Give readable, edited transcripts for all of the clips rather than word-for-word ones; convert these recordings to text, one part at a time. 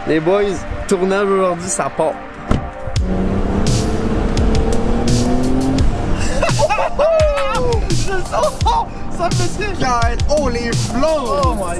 Les boys, tournage aujourd'hui, ça part. Je le sens! Ça me fait God, oh les flots! Oh my.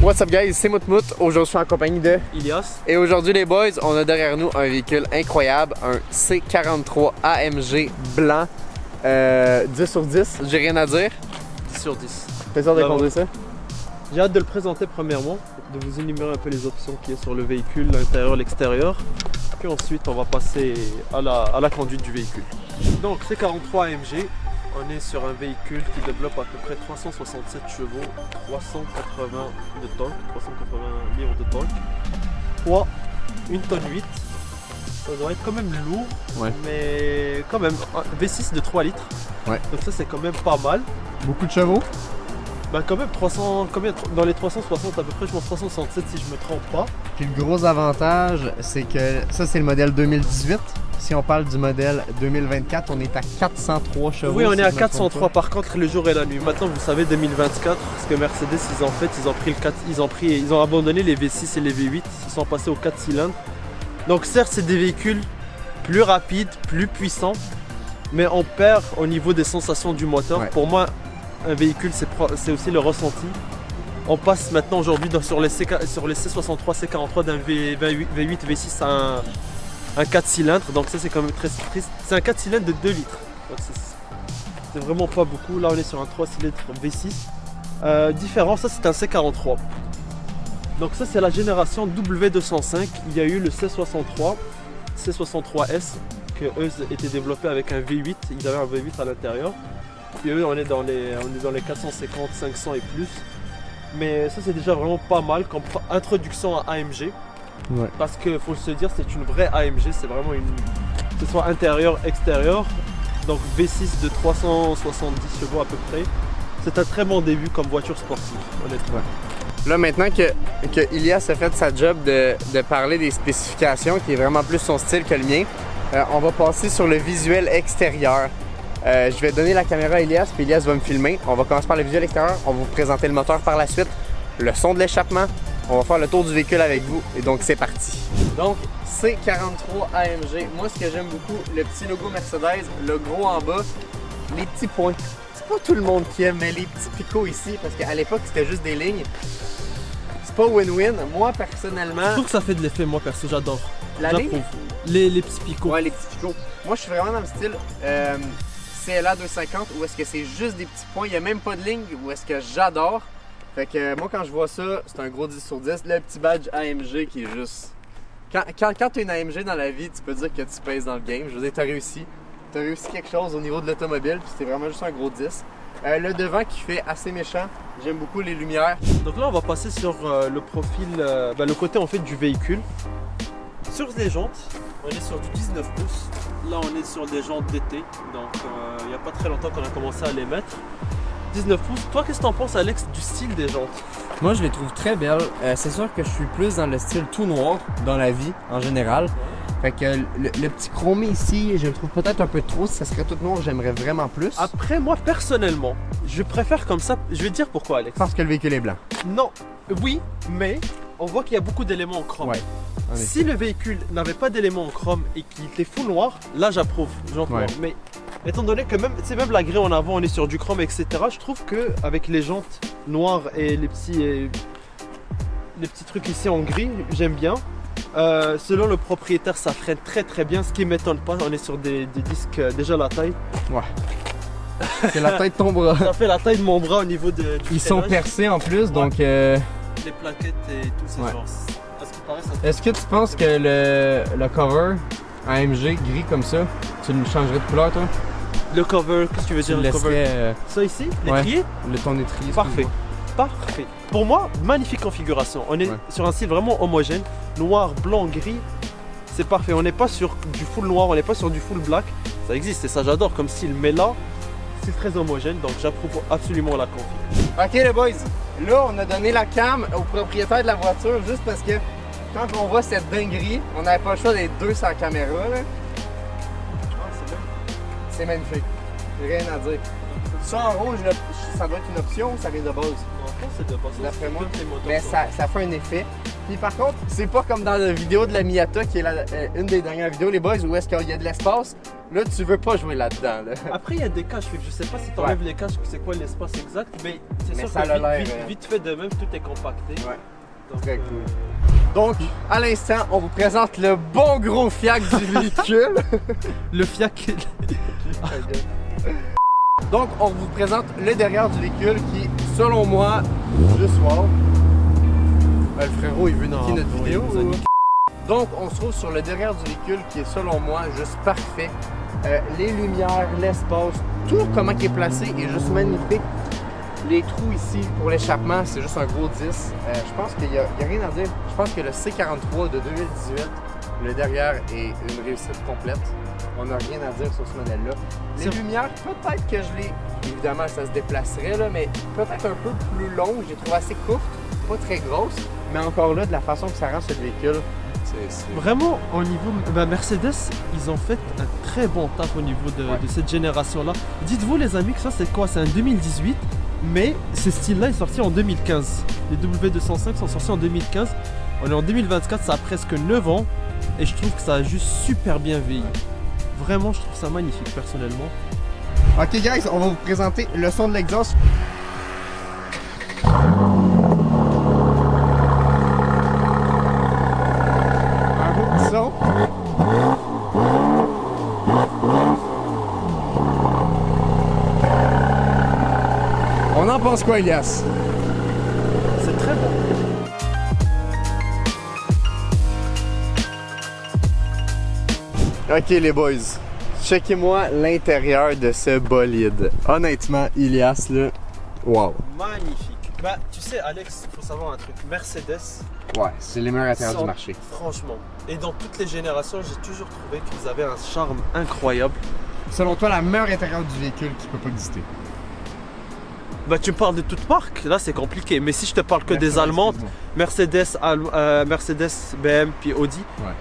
What's up guys, c'est Moutmout. Aujourd'hui je suis en compagnie de Ilias. Et aujourd'hui les boys, on a derrière nous un véhicule incroyable, un C43 AMG blanc, 10 sur 10, j'ai rien à dire. 10 sur 10. T'es sûr de conduire ça? J'ai hâte de le présenter premièrement, de vous énumérer un peu les options qu'il y a sur le véhicule, l'intérieur, l'extérieur. Puis ensuite on va passer à la conduite du véhicule. Donc C43 AMG, on est sur un véhicule qui développe à peu près 367 chevaux, 380 de torque, 380 livres de torque, poids 1 tonne 8. Ça doit être quand même lourd, Ouais. mais quand même, un V6 de 3 litres. Ouais. Donc ça c'est quand même pas mal. Beaucoup de chevaux? Bah quand même 300, combien, dans les 360 à peu près, je pense 367 si je me trompe pas. Puis le gros avantage, c'est que ça c'est le modèle 2018. Si on parle du modèle 2024, on est à 403 chevaux. Oui, on si est à je me 403 trompe pas. par contre le jour et la nuit. Maintenant vous savez 2024, ce que Mercedes ils ont fait, ils ont abandonné les V6 et les V8, ils sont passés aux 4 cylindres. Donc certes c'est des véhicules plus rapides, plus puissants, mais on perd au niveau des sensations du moteur. Ouais. Pour moi, un véhicule c'est aussi le ressenti. On passe maintenant aujourd'hui sur les C63, C43 d'un V8, V6 à un 4 cylindres, donc ça c'est quand même très triste. C'est un 4 cylindres de 2 litres, donc c'est vraiment pas beaucoup. Là on est sur un 3 cylindres V6. Différent, ça c'est un C43. Donc ça c'est la génération W205. Il y a eu le C63, C63S, que eux étaient développés avec un V8, ils avaient un V8 à l'intérieur. Puis eux on est dans les 450, 500 et plus. Mais ça c'est déjà vraiment pas mal comme introduction à AMG. Ouais. Parce qu'il faut se dire, c'est une vraie AMG, c'est vraiment une. Que ce soit intérieur, extérieur. Donc V6 de 370 chevaux à peu près. C'est un très bon début comme voiture sportive, honnêtement. Ouais. Là maintenant que Ilias a fait sa job de parler des spécifications, qui est vraiment plus son style que le mien, on va passer sur le visuel extérieur. Je vais donner la caméra à Ilias, puis Ilias va me filmer. On va commencer par le visuel extérieur, on va vous présenter le moteur par la suite, le son de l'échappement. On va faire le tour du véhicule avec vous et donc c'est parti. Donc C43 AMG, moi ce que j'aime beaucoup, le petit logo Mercedes, le gros en bas, les petits points. C'est pas tout le monde qui aime, mais les petits picots ici, parce qu'à l'époque c'était juste des lignes. C'est pas win-win. Moi personnellement, Je trouve que ça fait de l'effet, moi perso, j'adore. la ligne, J'approuve. Les petits picots. ouais, les petits picots. Moi je suis vraiment dans le style CLA 250 où est-ce que c'est juste des petits points, il n'y a même pas de ligne, où est-ce que j'adore. Fait que moi quand je vois ça, c'est un gros 10 sur 10. Le petit badge AMG qui est juste... Quand tu as une AMG dans la vie, tu peux dire que tu pèses dans le game. Je veux dire, tu as réussi. Tu as réussi quelque chose au niveau de l'automobile, puis c'est vraiment juste un gros 10. Le devant qui fait assez méchant. J'aime beaucoup les lumières. Donc là on va passer sur le profil, le côté en fait du véhicule. Sur les jantes, on est sur du 19 pouces. Là on est sur des jantes d'été, donc il n'y a pas très longtemps qu'on a commencé à les mettre. 19 pouces. Toi qu'est-ce que t'en penses Alex du style des jantes? Moi, je les trouve très belles. C'est sûr que je suis plus dans le style tout noir dans la vie, en général. Fait que le petit chromé ici, je le trouve peut-être un peu trop. Si ça serait tout noir, j'aimerais vraiment plus. Après moi personnellement, je préfère comme ça. Je vais te dire pourquoi Alex. Parce que le véhicule est blanc. Non, oui, mais on voit qu'il y a beaucoup d'éléments en chrome. Ouais. En effet. Si le véhicule n'avait pas d'éléments en chrome et qu'il était full noir, là j'approuve, j'entends. Ouais. Mais étant donné que même la grille en avant, on est sur du chrome, etc. Je trouve que avec les jantes noires et les petits trucs ici en gris, j'aime bien. Selon le propriétaire, ça freine très très bien, ce qui m'étonne pas. On est sur des disques déjà la taille. Ouais. C'est la tête de ton bras. Ça fait la taille de mon bras au niveau du Ils sont freinage. percés en plus, donc... Les plaquettes et tout ces Ouais. genres. À ce qui paraît, ça Est-ce que tu penses que le cover AMG gris comme ça, tu le changerais de couleur, toi? Le cover, qu'est-ce que tu veux Tu dire le le cover? laisserais... Ça ici, Ouais. l'étrier. ton étrier. Parfait. Parfait. Pour moi, magnifique configuration. On est Ouais. sur un style vraiment homogène. Noir, blanc, gris. C'est parfait. On n'est pas sur du full noir, on n'est pas sur du full black. Ça existe et ça j'adore comme style. Mais là, c'est très homogène. Donc j'approuve absolument la config. Ok les boys, là on a donné la cam au propriétaire de la voiture juste parce que quand on voit cette dinguerie, on n'avait pas le choix d'être deux sur la caméra là. C'est magnifique. J'ai rien à dire. Ça en rouge, ça doit être une option ou ça vient de base? C'est de passer D'après moi, toutes les motos mais sont- ça fait un effet. Puis par contre, c'est pas comme dans la vidéo de la Miata, qui est une des dernières vidéos, les boys, où est-ce qu'il y a de l'espace. Là, tu veux pas jouer là-dedans. Là. Après, il y a des caches, je sais pas si tu enlèves les caches, c'est quoi l'espace exact, mais c'est sûr ça que vite fait de même, tout est compacté. Ouais. Donc, Très cool. Donc, à l'instant, on vous présente le bon gros fiac du véhicule. Le fiac. Donc, on vous présente le derrière du véhicule qui, selon moi, juste wow. Le frérot, il veut niquer notre vidéo. Donc, on se trouve sur le derrière du véhicule qui est, selon moi, juste parfait. Les lumières, l'espace, tout comment il est placé est juste magnifique. Les trous ici pour l'échappement, c'est juste un gros 10. Je pense qu'il n'y a rien à dire. Je pense que le C43 de 2018, le derrière est une réussite complète. On n'a rien à dire sur ce modèle-là. Les lumières, peut-être que je l'ai... Évidemment, ça se déplacerait, là, mais peut-être un peu plus long. J'ai trouvé assez courte, pas très grosse. Mais encore là, de la façon que ça rend ce véhicule, c'est... Vraiment, au niveau... Mercedes, ils ont fait un très bon taf au niveau de cette génération-là. Dites-vous, les amis, que ça, c'est quoi? C'est un 2018. Mais ce style-là est sorti en 2015. Les W205 sont sortis en 2015. On est en 2024, ça a presque 9 ans. Et je trouve que ça a juste super bien vieilli. Vraiment, je trouve ça magnifique, personnellement. Ok, guys, on va vous présenter le son de l'exhaust. Un beau petit son. On en pense quoi, Elias? C'est très bon. Ok les boys, checkez-moi l'intérieur de ce bolide. Honnêtement, Elias, là, wow. Magnifique. Bah, tu sais, Alex, il faut savoir un truc. Mercedes, Ouais, c'est les meilleurs intérieurs du marché. franchement. Et dans toutes les générations, j'ai toujours trouvé qu'ils avaient un charme incroyable. Selon toi, la meilleure intérieur du véhicule qui peut pas exister? Bah, tu me parles de toutes marques, là c'est compliqué. Mais si je te parle que des allemandes, Mercedes, BM, puis Audi. Ouais.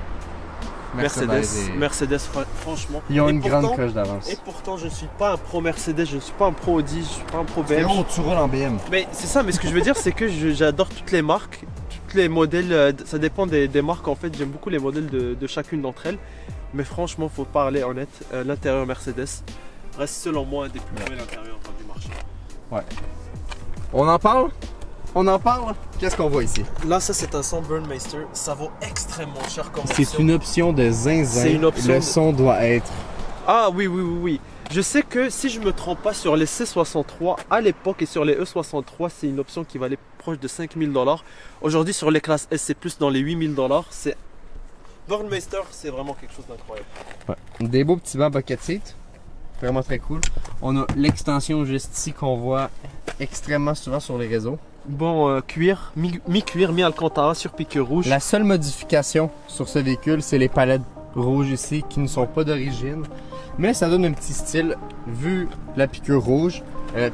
Mercedes, franchement. Ils ont une grande coche d'avance. Et pourtant, je ne suis pas un pro Mercedes, je ne suis pas un pro Audi, je ne suis pas un pro BM. Frérot, tu roules en BM. Mais c'est ça, mais ce que je veux dire, c'est que j'adore toutes les marques, tous les modèles, ça dépend des marques en fait. J'aime beaucoup les modèles de chacune d'entre elles. Mais franchement, faut parler honnête, l'intérieur Mercedes reste selon moi un des plus belles intérieurs du marché. Ouais. On en parle? On en parle? Qu'est-ce qu'on voit ici? Là, ça c'est un son Burnmeister, ça vaut extrêmement cher comme option. C'est une option de zinzin. C'est une option. Le son doit être... Ah oui. Je sais que si je me trompe pas sur les C63 à l'époque et sur les E63, c'est une option qui valait proche de 5000 $. Aujourd'hui, sur les classes S, c'est plus dans les 8000 $. C'est Burnmeister, c'est vraiment quelque chose d'incroyable. Ouais. Des beaux petits bancs bucket seat. Vraiment très cool. On a l'extension juste ici qu'on voit extrêmement souvent sur les réseaux. Bon, cuir, mi-cuir, mi-alcantara sur piqûre rouge. La seule modification sur ce véhicule, c'est les palettes rouges ici qui ne sont pas d'origine. Mais ça donne un petit style vu la piqûre rouge.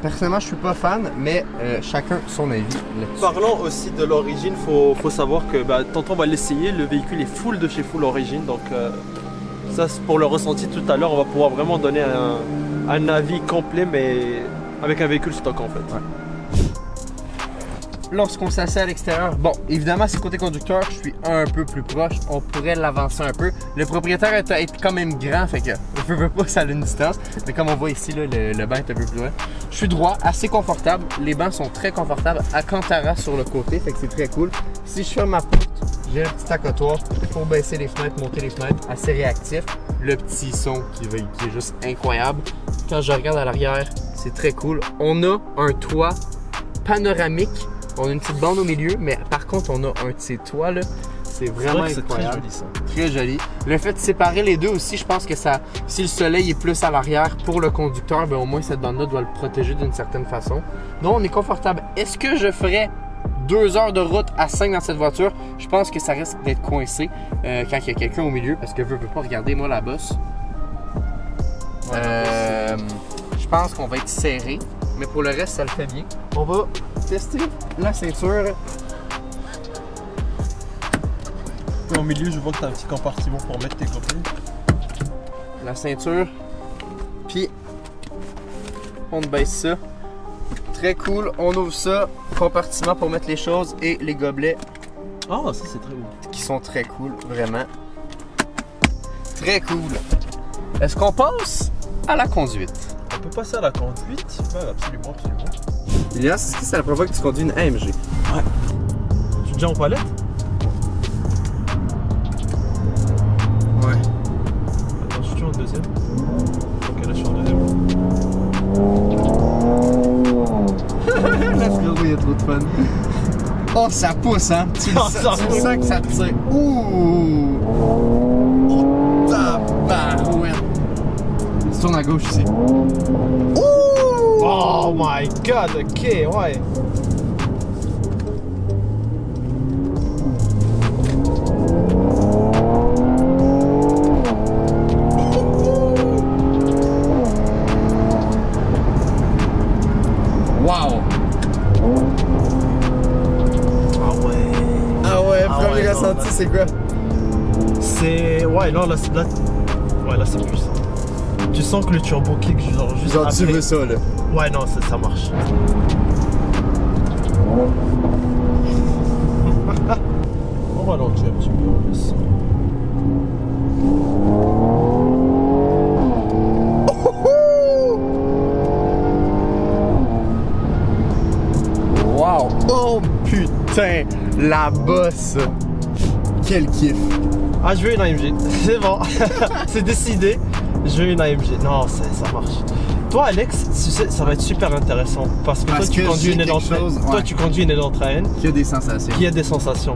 Personnellement, je suis pas fan, mais chacun son avis là-dessus. Parlant aussi de l'origine, faut savoir que tantôt on va l'essayer. Le véhicule est full de chez Full Origin, donc ça c'est pour le ressenti tout à l'heure. On va pouvoir vraiment donner un avis complet, mais avec un véhicule stock en fait. Ouais. Lorsqu'on s'assied à l'extérieur, bon, évidemment, c'est côté conducteur, je suis un peu plus proche, on pourrait l'avancer un peu. Le propriétaire est quand même grand, fait que je veux pas que ça a une distance, mais comme on voit ici, là, le banc est un peu plus loin. Je suis droit, assez confortable, les bancs sont très confortables, Alcantara sur le côté, fait que c'est très cool. Si je ferme ma porte, j'ai un petit accotoir pour baisser les fenêtres, monter les fenêtres, assez réactif. Le petit son qui est juste incroyable. Quand je regarde à l'arrière, c'est très cool. On a un toit panoramique. On a une petite bande au milieu, mais par contre, on a un de ces toits là. C'est vraiment incroyable. C'est très joli ça. Très joli. Le fait de séparer les deux aussi, je pense que ça, si le soleil est plus à l'arrière pour le conducteur, au moins cette bande-là doit le protéger d'une certaine façon. Donc, on est confortable. Est-ce que je ferais 2 heures de route à 5 dans cette voiture? Je pense que ça risque d'être coincé quand il y a quelqu'un au milieu, parce que je veux pas regarder moi la bosse. Je pense qu'on va être serré, mais pour le reste, ça le fait bien. On va tester la ceinture. Au milieu, je vois que tu as un petit compartiment pour mettre tes copies. La ceinture. Puis, on baisse ça. Très cool. On ouvre ça. Compartiment pour mettre les choses et les gobelets. Ah, ça c'est très beau. qui sont très cool, vraiment. Très cool. Est-ce qu'on passe à la conduite? On peut passer à la conduite? Ouais, absolument, absolument. Ilias, est-ce que c'est la première fois que tu conduis une AMG? Ouais. Tu es déjà en palette? Ouais. Attends, je suis en deuxième. Ok, là je suis en deuxième. La frérot, il y a trop de fun. Oh, ça pousse, hein? Tu le Oh, ça sens, tu pousse. sens que ça tire. Ouh! Oh, tabarouette! Tu tournes à gauche ici. Ouh! Oh my god, ok, ouais. Wow! Ah ouais. Ah ouais, Ah premier ouais, ressenti, non, là. c'est quoi? C'est. Ouais, non, là, ouais, là c'est puissant. Tu sens que le turbo kick, genre juste Genre, tu après- veux ça, là. Ouais, non, ça marche. On va ralentir un petit peu en plus. Wow! Oh putain! La bosse! Quel kiff! Ah, je veux une AMG. C'est bon. C'est décidé. Je veux une AMG. Non, ça marche. Toi, Alex, tu sais, ça va être super intéressant parce que Parce toi, tu que conduis j'ai une quelque élantraine. chose, Toi, ouais. tu conduis une élantraine Qu'il y a des sensations. qui a des sensations.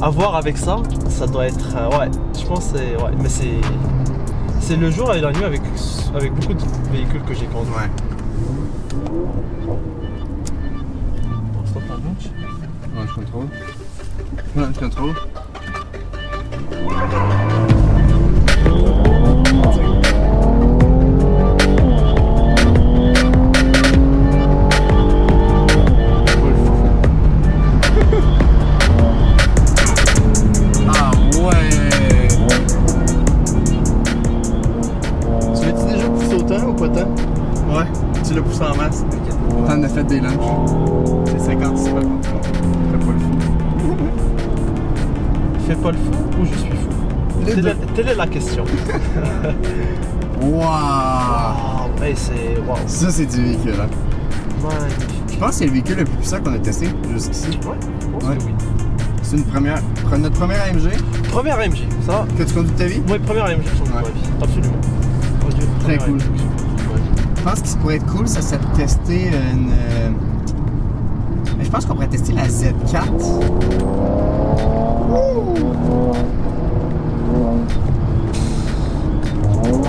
À voir avec ça, ça doit être. Ouais, je pense que c'est. Ouais, mais c'est le jour et la nuit avec beaucoup de véhicules que j'ai conduits. Ouais. On stop en bouche. Launch control. Launch control. Ah ouais! Tu l'as-tu déjà poussé autant ou pas tant? Ouais. Tu l'as poussé en masse? T'en as fait des lunchs. C'est 56 par contre. Fais pas le fou. Fais pas le fou ou je suis fou? Telle est la question. Waouh! Ah, ouais, c'est. Waouh. Ça, c'est du véhicule, hein. Magnifique. Je pense que c'est le véhicule le plus puissant qu'on a testé jusqu'ici. Ouais, je pense Ouais. que oui. C'est notre première AMG Première AMG, ça. que tu conduis de ta vie. Ouais, première AMG sur Ouais. ma vie. Absolument. Oh Dieu, Très première cool. AMG sur ma vie. Je pense qu'il pourrait être cool, ça serait de tester une. Je pense qu'on pourrait tester la Z4.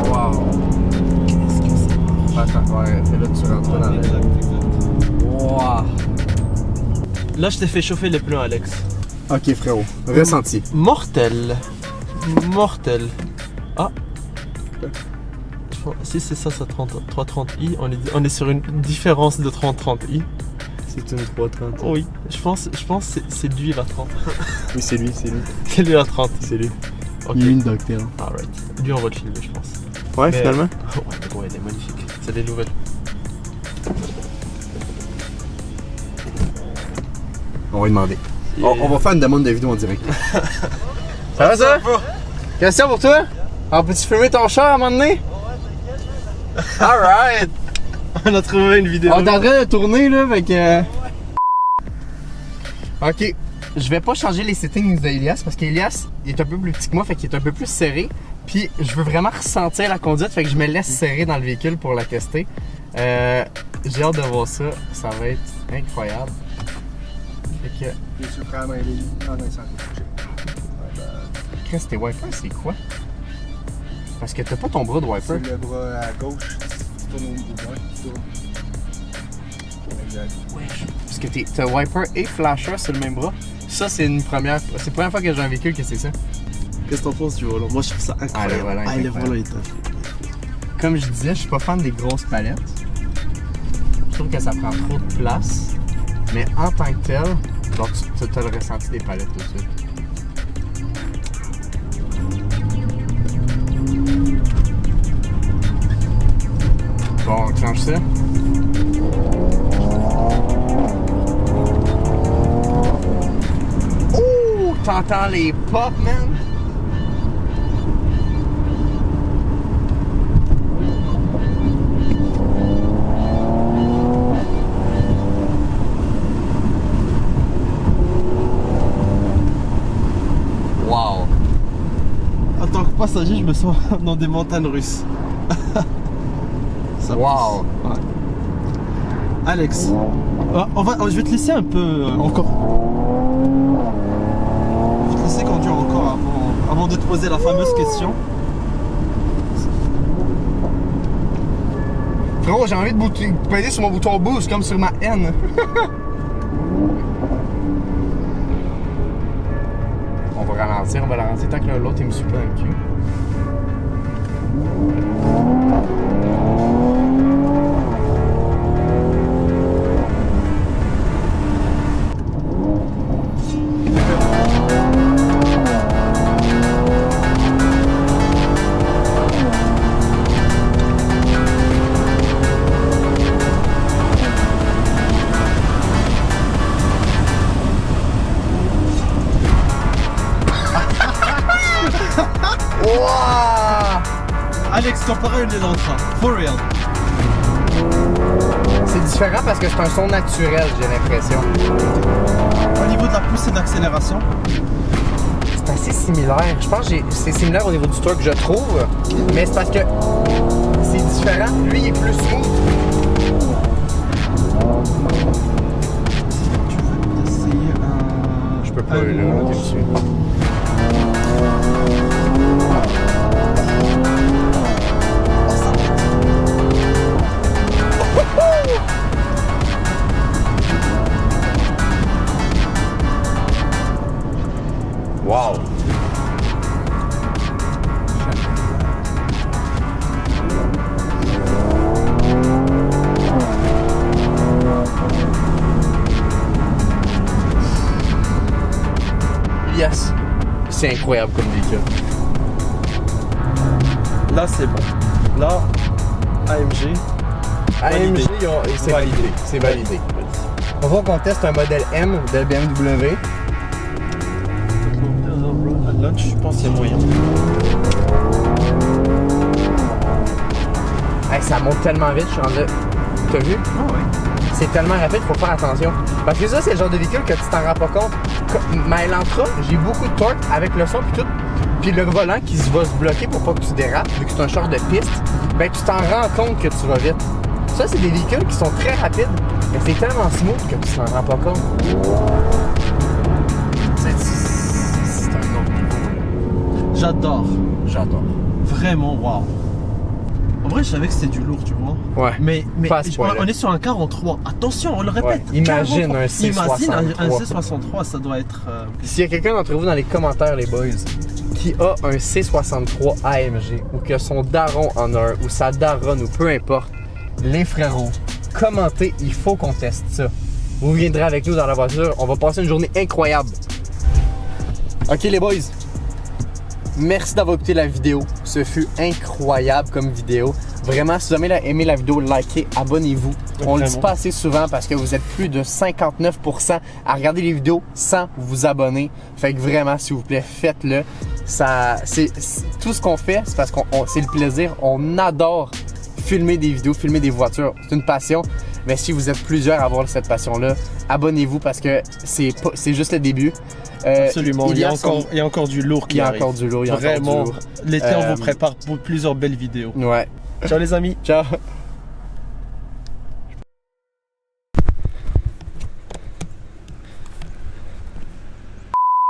Wow! Qu'est-ce que c'est? Attends, ouais, c'est là que tu rentres dans la. Exact. Wow! Là, je t'ai fait chauffer les pneus, Alex. Ok, frérot. Ressenti. Mortel. Mortel. Ah. Si c'est ça, 330i, on est sur une différence de 330i. C'est une 330. Oui, je pense que c'est lui la 30. Oui, c'est lui, c'est lui. C'est lui la 30. C'est lui. Ok. Il est une docteur. Alright. Lui, on va le filmer, je pense. Ouais, Mais- finalement. Ouais, elle est magnifique. C'est des nouvelles. On va lui demander. Et- On va faire une demande de vidéo en direct. Ça va ça? Question pour toi? On peut-tu filmer ton char à un moment donné? Alright! On a trouvé une vidéo. On est en train de tourner là, fait que. Ok. Je vais pas changer les settings d'Elias parce qu'Elias il est un peu plus petit que moi, fait qu'il est un peu plus serré. Puis je veux vraiment ressentir la conduite, fait que je me laisse serrer dans le véhicule pour la tester. J'ai hâte de voir ça, ça va être incroyable. Fait que. Je suis prêt à m'aider. Ah non, ça Chris, tes wipers, c'est quoi? Parce que t'as pas ton bras de wiper. C'est le bras à gauche. Tu tournes au bout droit, tu tournes. Exact. Parce que t'as wiper et flasher sur le même bras. Ça, c'est une première. C'est la première fois que j'ai un véhicule que c'est ça. Qu'est-ce que t'en penses du volant? Moi, je trouve ça incroyable. Ah, le volant est le incroyable. volant est top. Comme je disais, je suis pas fan des grosses palettes. Je trouve que ça prend trop de place. Mais en tant que tel, genre, tu as le ressenti des palettes tout de suite. Bon, on clenche ça. Ouh! t'entends les pop, man. Wow. En tant que passager, je me sens dans des montagnes russes. Ça Wow. pousse. Ouais. Alex, je vais te laisser un peu encore. Je vais te laisser conduire encore avant de te poser la fameuse question. Frérot, j'ai envie de peser sur mon bouton boost comme sur ma N. On va ralentir tant que l'autre il me suit pas dans le cul. Wow! Alex, ton parrain il est dans le train. For real. C'est différent parce que c'est un son naturel, j'ai l'impression. Au niveau de la poussée d'accélération, C'est assez similaire. Je pense que c'est similaire au niveau du torque, je trouve. Mais c'est parce que c'est différent. Lui, il est plus smooth. tu veux essayer un. Je peux pas, un- là, dessus. Wow! Yes! C'est incroyable comme véhicule. Là, c'est bon. Là, AMG. AMG, c'est validé. C'est validé. On va qu'on teste un modèle M de BMW. Lunch, je pense qu'il y a moyen. Hey, ça monte tellement vite, je suis rendu. T'as vu? Ah ouais. C'est tellement rapide, faut faire attention. Parce que ça, c'est le genre de véhicule que tu t'en rends pas compte. Ma Elantra, j'ai beaucoup de torque avec le son puis tout. Puis le volant qui va se bloquer pour pas que tu dérapes, vu que c'est un genre de piste, ben tu t'en rends compte que tu vas vite. Ça, c'est des véhicules qui sont très rapides, mais c'est tellement smooth que tu t'en rends pas compte. C'est un autre niveau. J'adore. J'adore. Vraiment, waouh. En vrai, je savais que c'était du lourd, tu vois. Ouais. Mais Pas à ce point-là. on est sur un 43. Attention, on le répète. Ouais. Imagine 43. un C63. Imagine un C63, ça doit être. S'il y a quelqu'un d'entre vous dans les commentaires, les boys, qui a un C63 AMG ou que son daron en a un ou sa daronne ou peu importe, les frérots, commentez, il faut qu'on teste ça. Vous viendrez avec nous dans la voiture, on va passer une journée incroyable. Ok les boys, merci d'avoir écouté la vidéo. Ce fut incroyable comme vidéo. Vraiment, si vous avez aimé la vidéo, likez, abonnez-vous. On le dit pas assez souvent parce que vous êtes plus de 59% à regarder les vidéos sans vous abonner. Fait que vraiment, s'il vous plaît, faites-le. Tout ce qu'on fait, c'est parce qu'on c'est le plaisir. On adore filmer des vidéos, filmer des voitures. C'est une passion. Mais si vous êtes plusieurs à avoir cette passion-là, abonnez-vous parce que c'est juste le début. Absolument. Il y a encore du lourd qui arrive. Il y a encore du lourd. Vraiment. L'été, on vous prépare pour plusieurs belles vidéos. Ouais. Ciao les amis. Ciao.